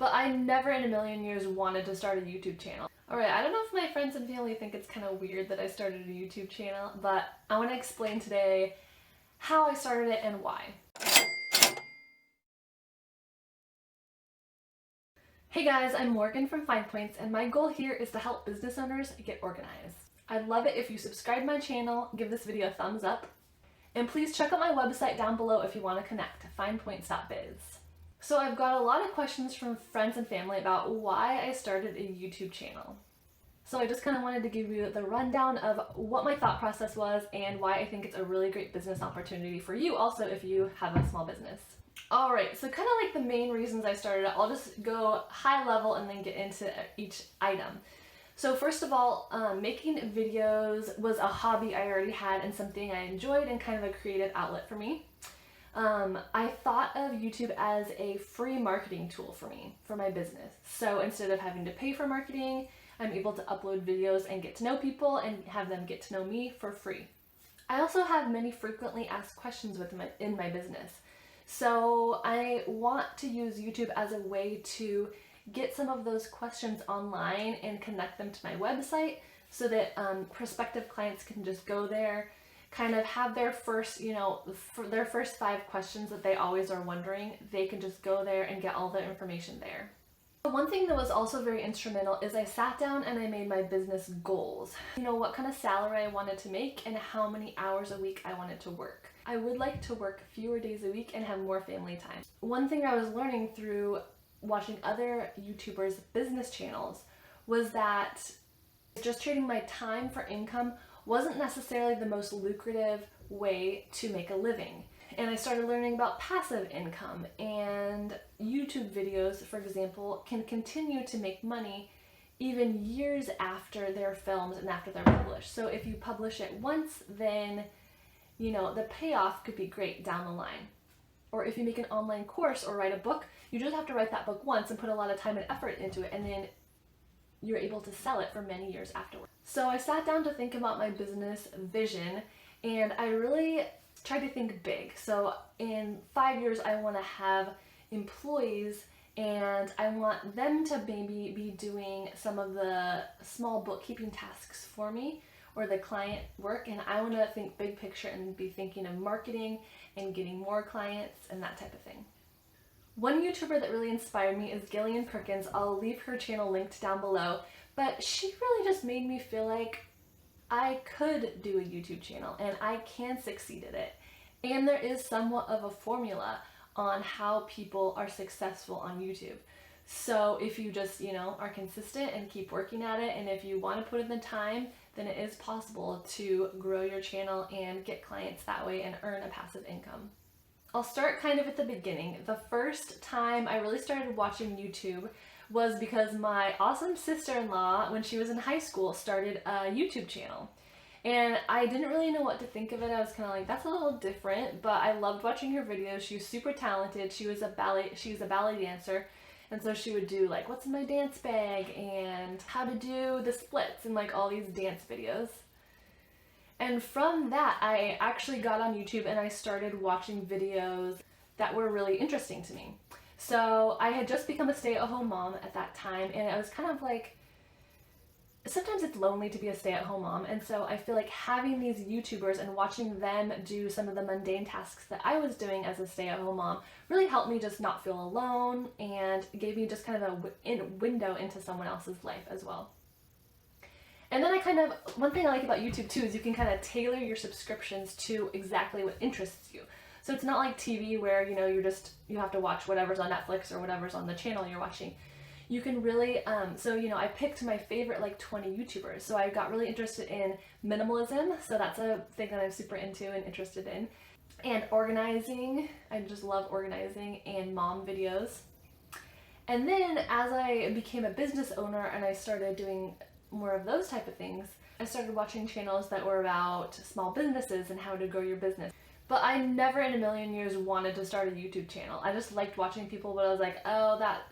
but I never in a million years wanted to start a YouTube channel. Alright, I don't know if my friends and family think it's kind of weird that I started a YouTube channel, but I want to explain today how I started it and why. Hey guys, I'm Morgan from FinePoints, and my goal here is to help business owners get organized. I'd love it if you subscribe to my channel, give this video a thumbs up, and please check out my website down below if you want to connect, finepoints.biz. So I've got a lot of questions from friends and family about why I started a YouTube channel. So I just kind of wanted to give you the rundown of what my thought process was and why I think it's a really great business opportunity for you also if you have a small business. Alright, so kind of like the main reasons I started it, I'll just go high level and then get into each item. So first of all, making videos was a hobby I already had and something I enjoyed and kind of a creative outlet for me. I thought of YouTube as a free marketing tool for me, for my business. So instead of having to pay for marketing, I'm able to upload videos and get to know people and have them get to know me for free. I also have many frequently asked questions in my business. So I want to use YouTube as a way to get some of those questions online and connect them to my website so that prospective clients can just go there, kind of have their first, for their first 5 questions that they always are wondering, they can just go there and get all the information there. One thing that was also very instrumental is I sat down and I made my business goals. What kind of salary I wanted to make and how many hours a week I wanted to work. I would like to work fewer days a week and have more family time. One thing I was learning through watching other YouTubers' business channels was that just trading my time for income wasn't necessarily the most lucrative way to make a living. And I started learning about passive income, and YouTube videos, for example, can continue to make money even years after they're filmed and after they're published. So if you publish it once, then the payoff could be great down the line. Or if you make an online course or write a book, you just have to write that book once and put a lot of time and effort into it, and then you're able to sell it for many years afterwards. So I sat down to think about my business vision, and I really tried to think big. So in 5 years, I want to have employees, and I want them to maybe be doing some of the small bookkeeping tasks for me or the client work, and I want to think big picture and be thinking of marketing and getting more clients and that type of thing. One YouTuber that really inspired me is Gillian Perkins. I'll leave her channel linked down below, but she really just made me feel like I could do a YouTube channel and I can succeed at it. And there is somewhat of a formula on how people are successful on YouTube. So if you just, are consistent and keep working at it, and if you want to put in the time, then it is possible to grow your channel and get clients that way and earn a passive income. I'll start kind of at the beginning. The first time I really started watching YouTube was because my awesome sister-in-law, when she was in high school, started a YouTube channel. And I didn't really know what to think of it. I was kind of like, that's a little different, but I loved watching her videos. She was super talented. She was a ballet dancer. And so she would do like, what's in my dance bag and how to do the splits and like all these dance videos. And from that, I actually got on YouTube and I started watching videos that were really interesting to me. So I had just become a stay-at-home mom at that time, and I was kind of like, sometimes it's lonely to be a stay-at-home mom, and so I feel like having these YouTubers and watching them do some of the mundane tasks that I was doing as a stay-at-home mom really helped me just not feel alone and gave me just kind of a window into someone else's life as well. And then one thing I like about YouTube too is you can kind of tailor your subscriptions to exactly what interests you. So it's not like TV where, you have to watch whatever's on Netflix or whatever's on the channel you're watching. You can really, I picked my favorite 20 YouTubers. So I got really interested in minimalism. So that's a thing that I'm super into and interested in. And organizing. I just love organizing, and mom videos. And then as I became a business owner and I started doing more of those type of things, I started watching channels that were about small businesses and how to grow your business. But I never in a million years wanted to start a YouTube channel. I just liked watching people, but I was like, oh, that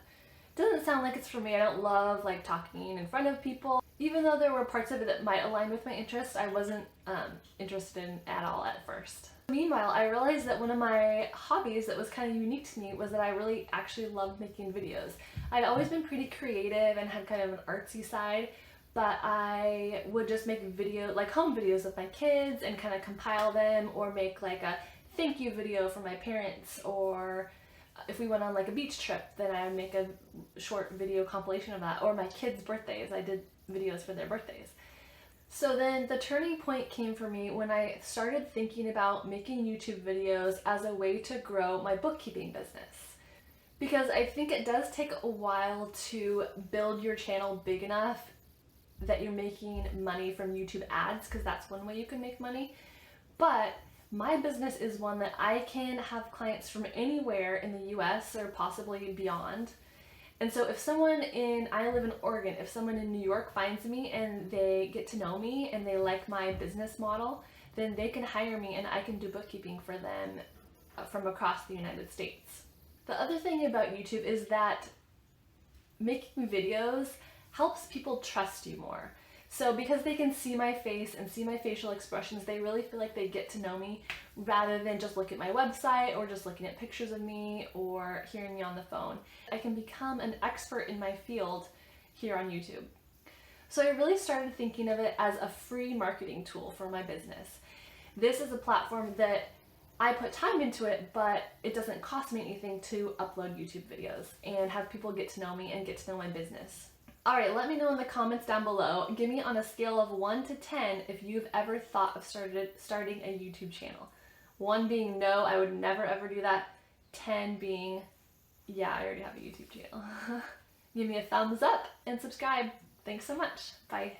doesn't sound like it's for me. I don't love talking in front of people. Even though there were parts of it that might align with my interests, I wasn't interested in at all at first. Meanwhile, I realized that one of my hobbies that was kind of unique to me was that I really actually loved making videos. I'd always been pretty creative and had kind of an artsy side, but I would just make like home videos of my kids and kind of compile them, or make like a thank you video for my parents, or if we went on like a beach trip, then I would make a short video compilation of that, or my kids' birthdays. I did videos for their birthdays. So then the turning point came for me when I started thinking about making YouTube videos as a way to grow my bookkeeping business. Because I think it does take a while to build your channel big enough that you're making money from YouTube ads, because that's one way you can make money. But my business is one that I can have clients from anywhere in the US or possibly beyond. And so if someone I live in Oregon, if someone in New York finds me and they get to know me and they like my business model, then they can hire me and I can do bookkeeping for them from across the United States. The other thing about YouTube is that making videos helps people trust you more. So because they can see my face and see my facial expressions, they really feel like they get to know me rather than just look at my website or just looking at pictures of me or hearing me on the phone. I can become an expert in my field here on YouTube. So I really started thinking of it as a free marketing tool for my business. This is a platform that I put time into it, but it doesn't cost me anything to upload YouTube videos and have people get to know me and get to know my business. Alright, let me know in the comments down below. Give me on a scale of 1 to 10 if you've ever thought of starting a YouTube channel. 1 being no, I would never ever do that. 10 being, yeah, I already have a YouTube channel. Give me a thumbs up and subscribe. Thanks so much. Bye.